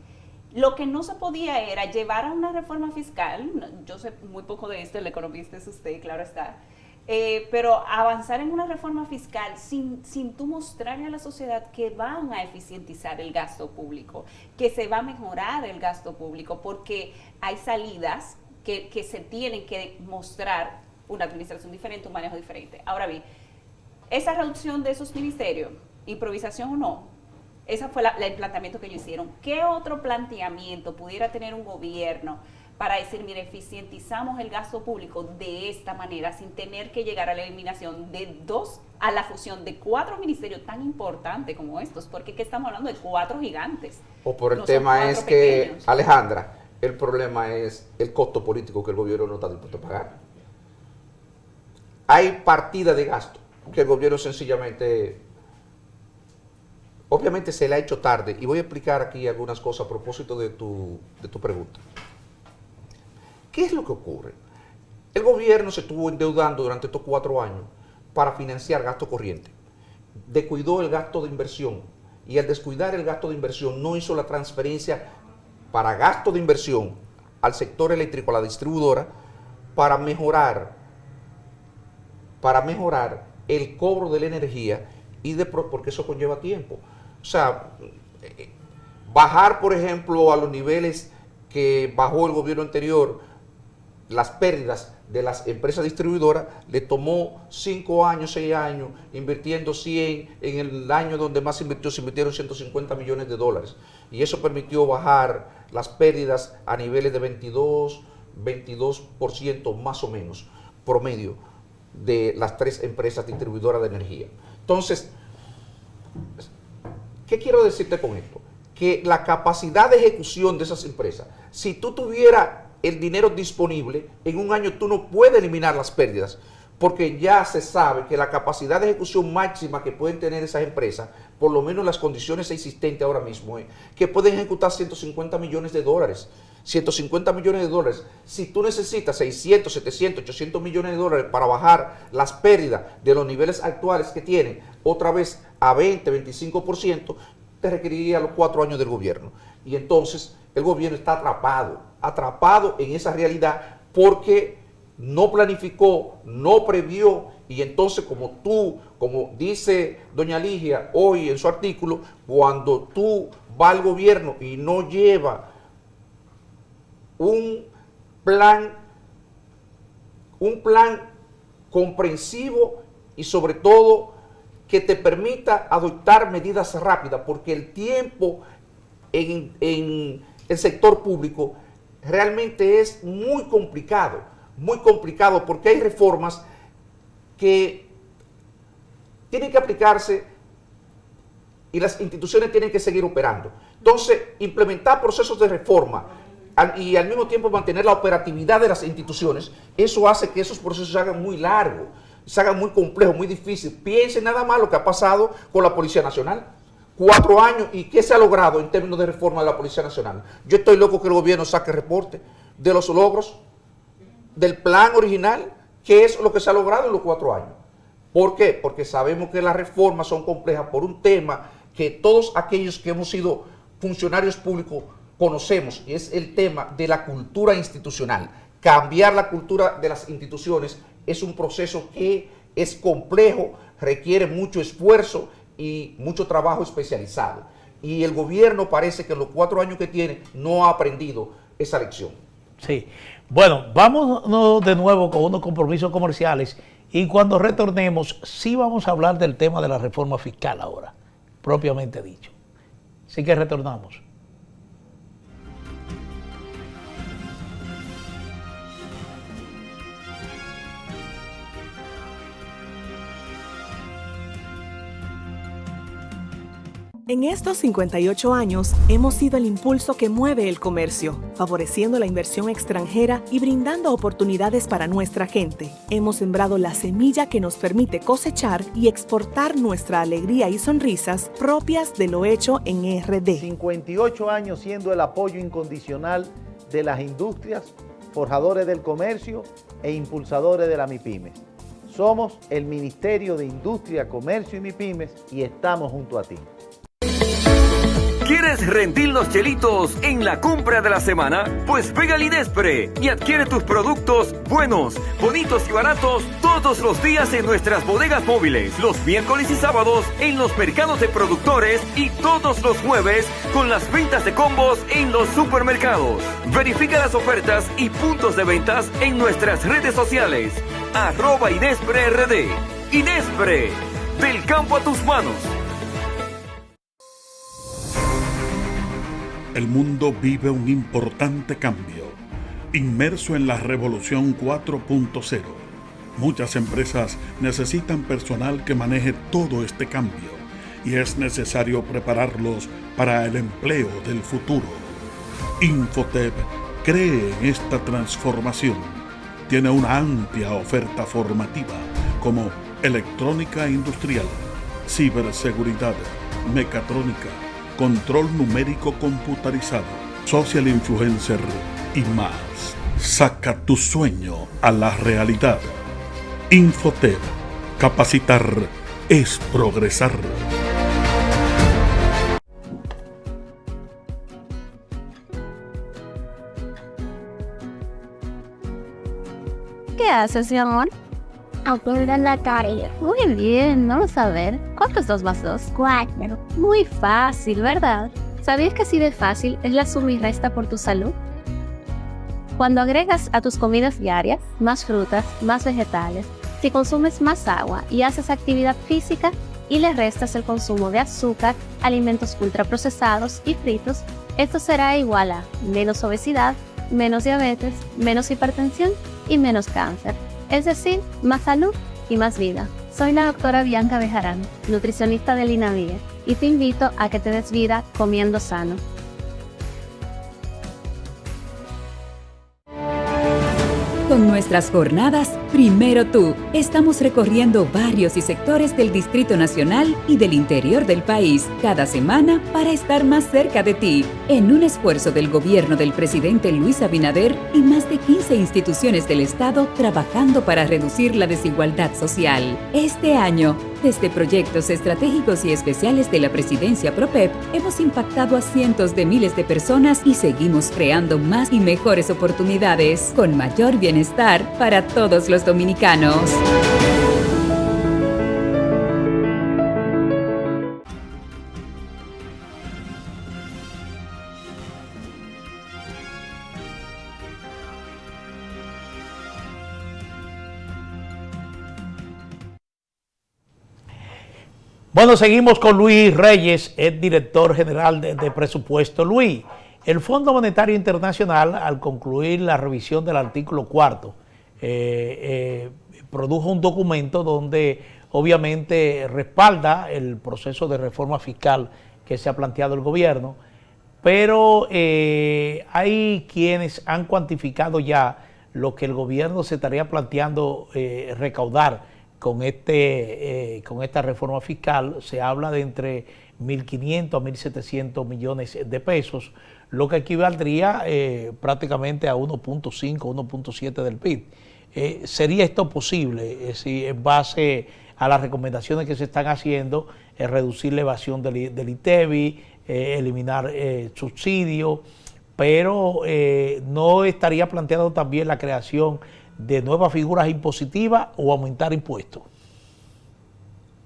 lo que no se podía era llevar a una reforma fiscal, yo sé muy poco de esto, el economista es usted, claro está, pero avanzar en una reforma fiscal sin tú mostrarle a la sociedad que van a eficientizar el gasto público, que se va a mejorar el gasto público, porque hay salidas que se tienen que mostrar, una administración diferente, un manejo diferente. Ahora bien, esa reducción de esos ministerios, improvisación o no, ese fue el planteamiento que ellos hicieron. ¿Qué otro planteamiento pudiera tener un gobierno para decir, mire, eficientizamos el gasto público de esta manera, sin tener que llegar a la eliminación a la fusión de 4 ministerios tan importantes como estos? Porque ¿qué estamos hablando de 4 gigantes? O por el tema es que, pequeños. Alejandra, el problema es el costo político que el gobierno no está dispuesto a pagar. hay partida de gasto que el gobierno sencillamente, obviamente se le ha hecho tarde, y voy a explicar aquí algunas cosas a propósito de tu pregunta. ¿Qué es lo que ocurre? El gobierno se estuvo endeudando durante estos 4 años para financiar gasto corriente. Descuidó el gasto de inversión, y al descuidar el gasto de inversión no hizo la transferencia para gasto de inversión al sector eléctrico, a la distribuidora, para mejorar el cobro de la energía, porque eso conlleva tiempo. O sea, bajar, por ejemplo, a los niveles que bajó el gobierno anterior, las pérdidas de las empresas distribuidoras, le tomó 5 años, 6 años, invirtiendo 100, en el año donde más se invirtieron 150 millones de dólares. Y eso permitió bajar las pérdidas a niveles de 22% más o menos, promedio, de las 3 empresas distribuidoras de energía. Entonces, ¿qué quiero decirte con esto? Que la capacidad de ejecución de esas empresas, si tú tuvieras el dinero disponible, en un año tú no puedes eliminar las pérdidas, porque ya se sabe que la capacidad de ejecución máxima que pueden tener esas empresas, por lo menos las condiciones existentes ahora mismo, que pueden ejecutar 150 millones de dólares. 150 millones de dólares. Si tú necesitas 600, 700, 800 millones de dólares para bajar las pérdidas de los niveles actuales que tienen, otra vez a 20, 25%, te requeriría los 4 años del gobierno. Y entonces el gobierno está atrapado en esa realidad, porque no planificó, no previó, y entonces como dice doña Ligia hoy en su artículo, cuando tú vas al gobierno y no lleva un plan comprensivo y sobre todo que te permita adoptar medidas rápidas, porque el tiempo en el sector público realmente es muy complicado, porque hay reformas que tienen que aplicarse y las instituciones tienen que seguir operando. Entonces, implementar procesos de reforma y al mismo tiempo mantener la operatividad de las instituciones, eso hace que esos procesos se hagan muy largos, se hagan muy complejos, muy difíciles. Piensen nada más lo que ha pasado con la Policía Nacional. 4 años, ¿y qué se ha logrado en términos de reforma de la Policía Nacional? Yo estoy loco que el gobierno saque reporte de los logros del plan original, que es lo que se ha logrado en los 4 años. ¿Por qué? Porque sabemos que las reformas son complejas por un tema que todos aquellos que hemos sido funcionarios públicos conocemos, y es el tema de la cultura institucional. Cambiar la cultura de las instituciones es un proceso que es complejo, requiere mucho esfuerzo y mucho trabajo especializado. Y el gobierno parece que en los 4 años que tiene no ha aprendido esa lección. Sí. Bueno, vámonos de nuevo con unos compromisos comerciales, y cuando retornemos sí vamos a hablar del tema de la reforma fiscal ahora, propiamente dicho. Así que retornamos. En estos 58 años hemos sido el impulso que mueve el comercio, favoreciendo la inversión extranjera y brindando oportunidades para nuestra gente. Hemos sembrado la semilla que nos permite cosechar y exportar nuestra alegría y sonrisas propias de lo hecho en RD. 58 años siendo el apoyo incondicional de las industrias, forjadores del comercio e impulsadores de la MIPYME. Somos el Ministerio de Industria, Comercio y MIPYMES y estamos junto a ti. ¿Quieres rendir los chelitos en la compra de la semana? Pues pega al Inespre y adquiere tus productos buenos, bonitos y baratos todos los días en nuestras bodegas móviles, los miércoles y sábados en los mercados de productores y todos los jueves con las ventas de combos en los supermercados. Verifica las ofertas y puntos de ventas en nuestras redes sociales. @InespreRD. Inespre, del campo a tus manos. El mundo vive un importante cambio, inmerso en la revolución 4.0. Muchas empresas necesitan personal que maneje todo este cambio y es necesario prepararlos para el empleo del futuro. Infotep cree en esta transformación. Tiene una amplia oferta formativa como electrónica industrial, ciberseguridad, mecatrónica, control numérico computarizado, social influencer y más. Saca tu sueño a la realidad. Infotep. Capacitar es progresar. ¿Qué haces, mi amor? Aprender la tarea. Muy bien, vamos a ver. ¿Cuánto es 2 más 2? 4. Muy fácil, ¿verdad? ¿Sabías que así de fácil es la suma y resta por tu salud? Cuando agregas a tus comidas diarias más frutas, más vegetales, si consumes más agua y haces actividad física y le restas el consumo de azúcar, alimentos ultraprocesados y fritos, esto será igual a menos obesidad, menos diabetes, menos hipertensión y menos cáncer. Es decir, más salud y más vida. Soy la doctora Bianca Bejarán, nutricionista del INAVIE, y te invito a que te des vida comiendo sano. Con nuestras jornadas Primero Tú, estamos recorriendo barrios y sectores del Distrito Nacional y del interior del país, cada semana para estar más cerca de ti, en un esfuerzo del gobierno del presidente Luis Abinader y más de 15 instituciones del Estado trabajando para reducir la desigualdad social. Este año, desde proyectos estratégicos y especiales de la Presidencia PROPEP, hemos impactado a cientos de miles de personas y seguimos creando más y mejores oportunidades, con mayor bienestar para todos los dominicanos. Bueno, seguimos con Luis Reyes, el director general de presupuesto. Luis, el Fondo Monetario Internacional, al concluir la revisión del artículo 4, produjo un documento donde obviamente respalda el proceso de reforma fiscal que se ha planteado el gobierno, pero hay quienes han cuantificado ya lo que el gobierno se estaría planteando recaudar con esta reforma fiscal. Se habla de entre 1.500 a 1.700 millones de pesos, lo que equivaldría prácticamente a 1.5, 1.7 del PIB. ¿Sería esto posible si en base a las recomendaciones que se están haciendo, reducir la evasión del ITEVI, eliminar subsidios, pero no estaría planteado también la creación de nuevas figuras impositivas o aumentar impuestos?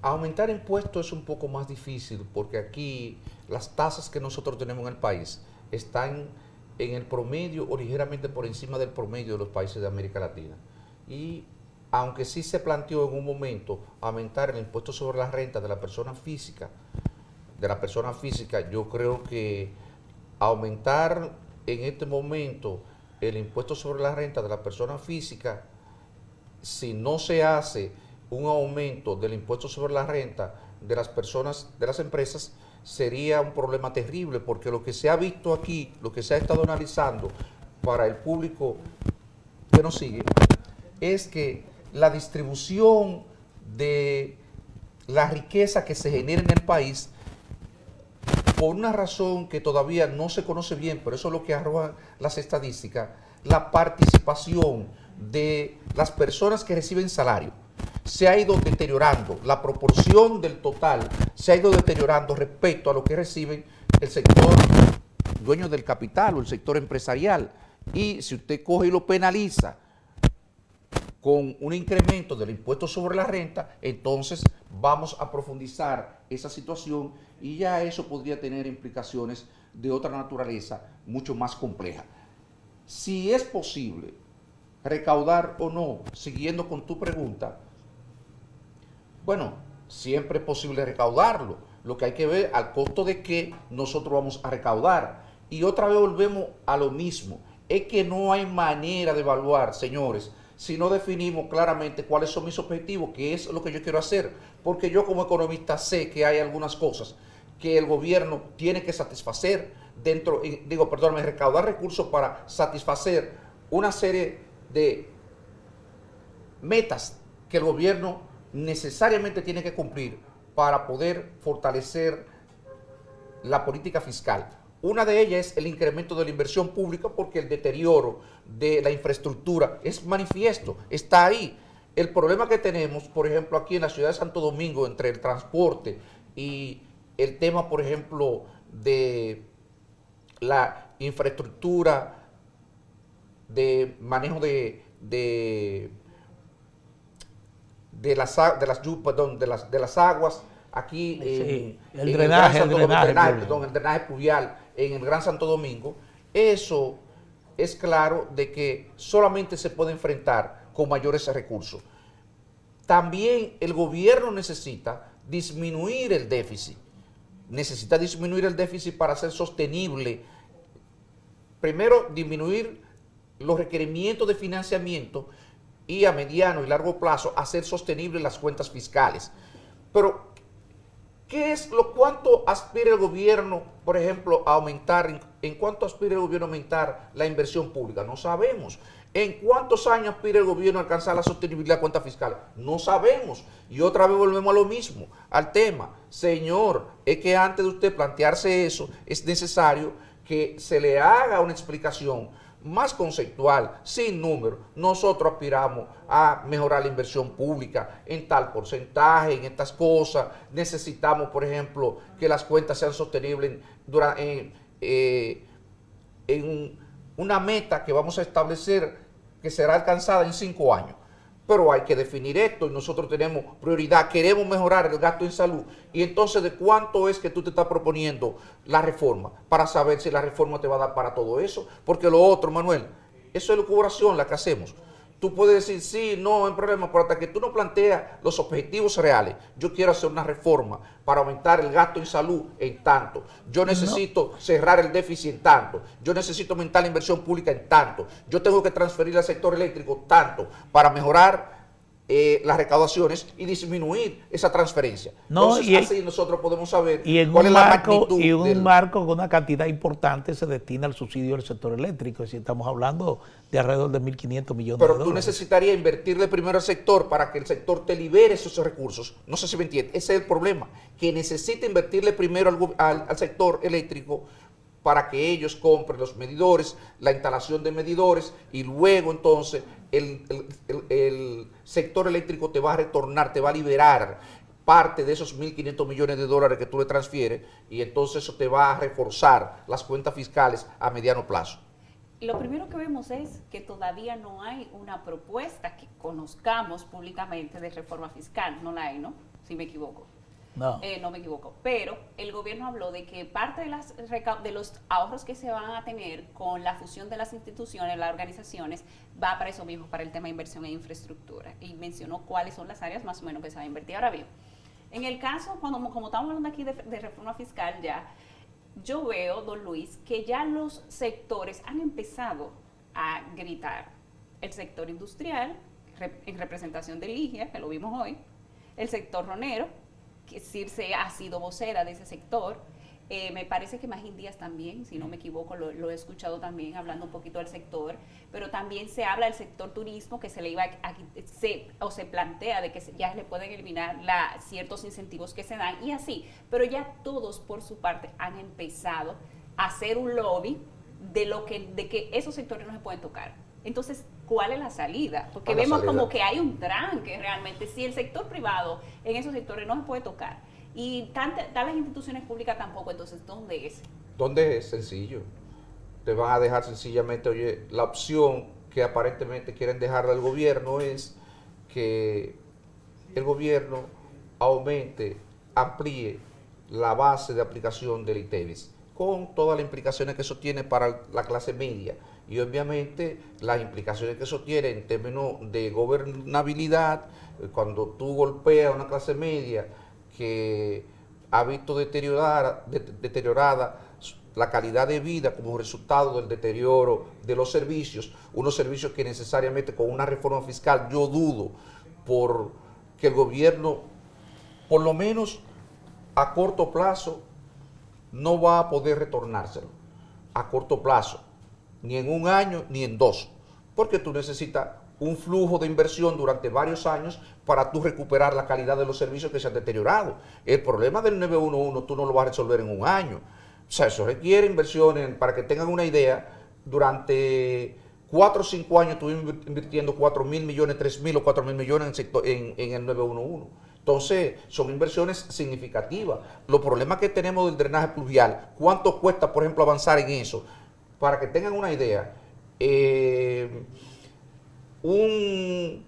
Aumentar impuestos es un poco más difícil porque aquí las tasas que nosotros tenemos en el país están en el promedio o ligeramente por encima del promedio de los países de América Latina. Y aunque sí se planteó en un momento aumentar el impuesto sobre la renta de la persona física, yo creo que aumentar en este momento el impuesto sobre la renta de la persona física, si no se hace un aumento del impuesto sobre la renta de las personas, de las empresas, sería un problema terrible, porque lo que se ha visto aquí, lo que se ha estado analizando para el público que nos sigue, es que la distribución de la riqueza que se genera en el país, por una razón que todavía no se conoce bien, pero eso es lo que arrojan las estadísticas, la participación de las personas que reciben salario se ha ido deteriorando, la proporción del total se ha ido deteriorando respecto a lo que reciben el sector dueño del capital o el sector empresarial. Y si usted coge y lo penaliza con un incremento del impuesto sobre la renta, entonces vamos a profundizar esa situación y ya eso podría tener implicaciones de otra naturaleza mucho más compleja. Si es posible recaudar o no, siguiendo con tu pregunta, bueno, siempre es posible recaudarlo. Lo que hay que ver al costo de que nosotros vamos a recaudar. Y otra vez volvemos a lo mismo. Es que no hay manera de evaluar, señores, si no definimos claramente cuáles son mis objetivos, qué es lo que yo quiero hacer. Porque yo como economista sé que hay algunas cosas que el gobierno tiene que satisfacer recaudar recursos para satisfacer una serie de metas que el gobierno necesariamente tiene que cumplir para poder fortalecer la política fiscal. Una de ellas es el incremento de la inversión pública, porque el deterioro de la infraestructura es manifiesto, está ahí. El problema que tenemos, por ejemplo, aquí en la ciudad de Santo Domingo, entre el transporte y el tema, por ejemplo, de la infraestructura de manejo de las aguas, aquí sí, el drenaje pluvial en el Gran Santo Domingo, eso es claro de que solamente se puede enfrentar con mayores recursos. También el gobierno necesita disminuir el déficit. Necesita disminuir el déficit para ser sostenible. Primero, disminuir los requerimientos de financiamiento y a mediano y largo plazo hacer sostenibles las cuentas fiscales. Pero, ¿cuánto aspira el gobierno, por ejemplo, a aumentar? ¿En cuánto aspira el gobierno a aumentar la inversión pública? No sabemos. ¿En cuántos años aspira el gobierno a alcanzar la sostenibilidad de cuentas fiscales? No sabemos. Y otra vez volvemos a lo mismo, al tema. Señor, es que antes de usted plantearse eso, es necesario que se le haga una explicación más conceptual, sin números. Nosotros aspiramos a mejorar la inversión pública en tal porcentaje, en estas cosas. Necesitamos, por ejemplo, que las cuentas sean sostenibles en una meta que vamos a establecer que será alcanzada en 5 años. Pero hay que definir esto y nosotros tenemos prioridad, queremos mejorar el gasto en salud. Y entonces, ¿de cuánto es que tú te estás proponiendo la reforma? Para saber si la reforma te va a dar para todo eso. Porque lo otro, Manuel, eso es elucubración la que hacemos. Tú puedes decir, sí, no, hay problema, pero hasta que tú no planteas los objetivos reales. Yo quiero hacer una reforma para aumentar el gasto en salud en tanto. Yo necesito cerrar el déficit en tanto. Yo necesito aumentar la inversión pública en tanto. Yo tengo que transferir al sector eléctrico tanto para mejorar las recaudaciones y disminuir esa transferencia. No, entonces, así nosotros podemos saber cuál es la magnitud. Y un marco con una cantidad importante se destina al subsidio del sector eléctrico. Si estamos hablando de alrededor de 1.500 millones de dólares. Pero tú necesitarías invertirle primero al sector para que el sector te libere esos recursos. No sé si me entiendes. Ese es el problema. Que necesita invertirle primero al sector eléctrico para que ellos compren los medidores, la instalación de medidores, y luego entonces el sector eléctrico te va a retornar, te va a liberar parte de esos 1.500 millones de dólares que tú le transfieres, y entonces eso te va a reforzar las cuentas fiscales a mediano plazo. Lo primero que vemos es que todavía no hay una propuesta que conozcamos públicamente de reforma fiscal. No la hay, ¿no? Si me equivoco. No. No me equivoco, pero el gobierno habló de que parte de los ahorros que se van a tener con la fusión de las instituciones, las organizaciones, va para eso mismo, para el tema de inversión en infraestructura, y mencionó cuáles son las áreas más o menos que se va a invertir. Ahora bien, en el caso, como estamos hablando aquí de reforma fiscal ya, yo veo, don Luis, que ya los sectores han empezado a gritar. El sector industrial, en representación de Ligia, que lo vimos hoy, el sector ronero, que Circe ha sido vocera de ese sector. Me parece que Magín Díaz también, si no me equivoco, lo he escuchado también hablando un poquito del sector, pero también se habla del sector turismo, que se le iba se plantea de que ya le pueden eliminar ciertos incentivos que se dan y así, pero ya todos por su parte han empezado a hacer un lobby de que esos sectores no se pueden tocar. Entonces, ¿cuál es la salida? Porque vemos como que hay un tranque realmente. Si el sector privado en esos sectores no se puede tocar y tantas las instituciones públicas tampoco, entonces, ¿dónde es? ¿Dónde es? Sencillo. Te van a dejar sencillamente, oye, la opción que aparentemente quieren dejarle al gobierno es que el gobierno aumente, amplíe la base de aplicación del ITEVIS, con todas las implicaciones que eso tiene para la clase media. Y obviamente las implicaciones que eso tiene en términos de gobernabilidad, cuando tú golpeas a una clase media que ha visto deteriorada la calidad de vida como resultado del deterioro de los servicios, unos servicios que necesariamente con una reforma fiscal yo dudo por que el gobierno, por lo menos a corto plazo, no va a poder retornárselo, a corto plazo, ni en un año ni en 2, porque tú necesitas un flujo de inversión durante varios años para tú recuperar la calidad de los servicios que se han deteriorado. El problema del 911 tú no lo vas a resolver en un año. O sea, eso requiere inversiones. Para que tengan una idea, durante 4 o 5 años estuvimos invirtiendo 4.000 millones, 3.000 o 4.000 millones en el 911. Entonces, son inversiones significativas. Los problemas que tenemos del drenaje pluvial, ¿cuánto cuesta, por ejemplo, avanzar en eso? Para que tengan una idea, un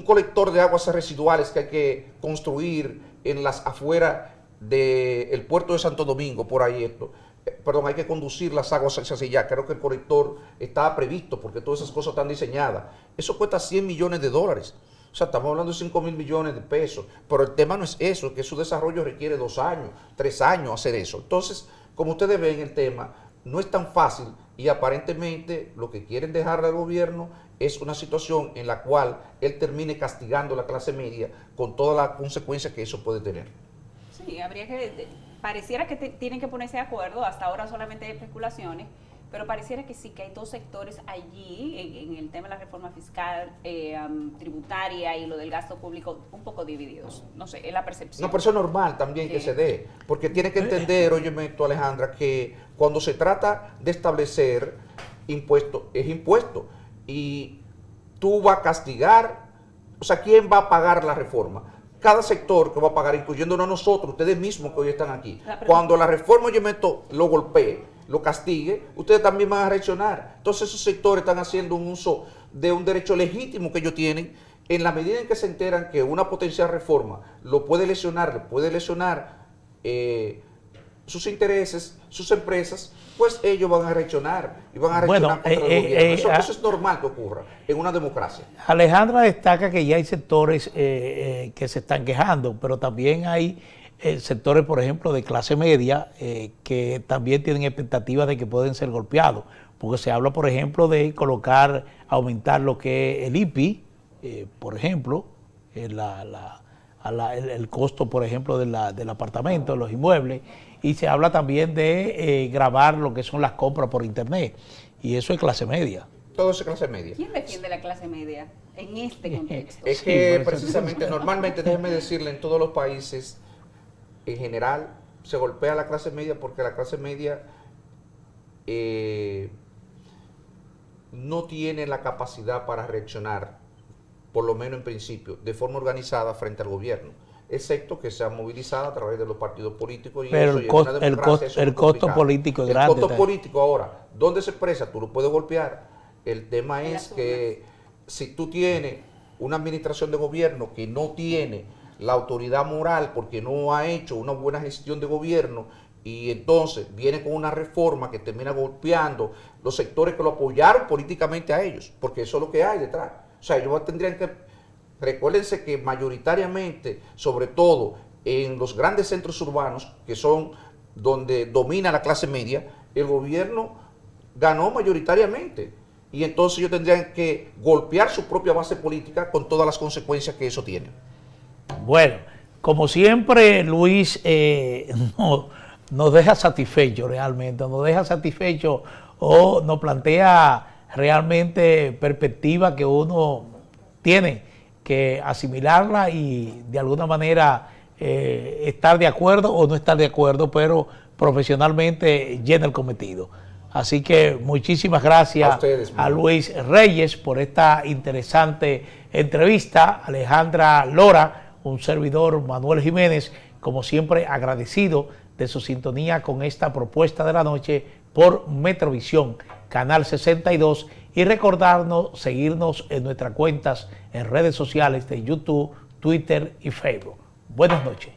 colector de aguas residuales que hay que construir en las afueras del puerto de Santo Domingo, por ahí hay que conducir las aguas hacia allá. Creo que el colector estaba previsto porque todas esas cosas están diseñadas. Eso cuesta $100 millones. O sea, estamos hablando de 5.000 millones de pesos. Pero el tema no es eso, que su desarrollo requiere 2 años, 3 años hacer eso. Entonces, como ustedes ven, el tema no es tan fácil y aparentemente lo que quieren dejar al gobierno es una situación en la cual él termine castigando a la clase media con todas las consecuencias que eso puede tener. Sí, pareciera que tienen que ponerse de acuerdo. Hasta ahora solamente hay especulaciones, pero pareciera que sí, que hay 2 sectores allí en el tema de la reforma fiscal, tributaria y lo del gasto público un poco divididos. No sé, es la percepción. No, pero eso es normal también que se dé, porque tiene que entender, óyeme tú, Alejandra, que cuando se trata de establecer impuesto, es impuesto, y tú vas a castigar, o sea, ¿quién va a pagar la reforma? Cada sector que va a pagar, incluyéndonos a nosotros, ustedes mismos que hoy están aquí. Cuando la reforma, lo golpee, lo castigue, ustedes también van a reaccionar. Entonces esos sectores están haciendo un uso de un derecho legítimo que ellos tienen, en la medida en que se enteran que una potencial reforma le puede lesionar sus intereses, sus empresas, pues ellos van a reaccionar y van a reaccionar contra el gobierno. Eso es normal que ocurra en una democracia. Alejandra destaca que ya hay sectores que se están quejando, pero también hay sectores, por ejemplo, de clase media que también tienen expectativas de que pueden ser golpeados, porque se habla, por ejemplo, de aumentar lo que es el IPI, por ejemplo, el costo, por ejemplo, del apartamento, de los inmuebles, y se habla también de grabar lo que son las compras por internet, y eso es clase media. Todo es clase media. ¿Quién defiende la clase media en este contexto? Es que precisamente, normalmente, déjeme decirle, en todos los países, en general, se golpea a la clase media porque la clase media no tiene la capacidad para reaccionar, por lo menos en principio, de forma organizada frente al gobierno, excepto que sea movilizada a través de los partidos políticos. Pero el costo político es grande. El costo político ahora, ¿dónde se expresa? Tú lo puedes golpear. El tema es que si tú tienes una administración de gobierno que no tiene la autoridad moral porque no ha hecho una buena gestión de gobierno, y entonces viene con una reforma que termina golpeando los sectores que lo apoyaron políticamente a ellos, porque eso es lo que hay detrás. O sea, ellos tendrían que, recuérdense que mayoritariamente, sobre todo en los grandes centros urbanos, que son donde domina la clase media, el gobierno ganó mayoritariamente. Y entonces ellos tendrían que golpear su propia base política con todas las consecuencias que eso tiene. Bueno, como siempre, Luis nos deja satisfecho realmente, nos deja satisfecho o nos plantea realmente perspectiva que uno tiene que asimilarla y de alguna manera estar de acuerdo o no estar de acuerdo, pero profesionalmente llena el cometido. Así que muchísimas gracias a Luis Reyes por esta interesante entrevista. Alejandra Lora, un servidor, Manuel Jiménez, como siempre agradecido de su sintonía con esta propuesta de la noche por Metrovisión, Canal 62, y recordarnos seguirnos en nuestras cuentas en redes sociales de YouTube, Twitter y Facebook. Buenas noches.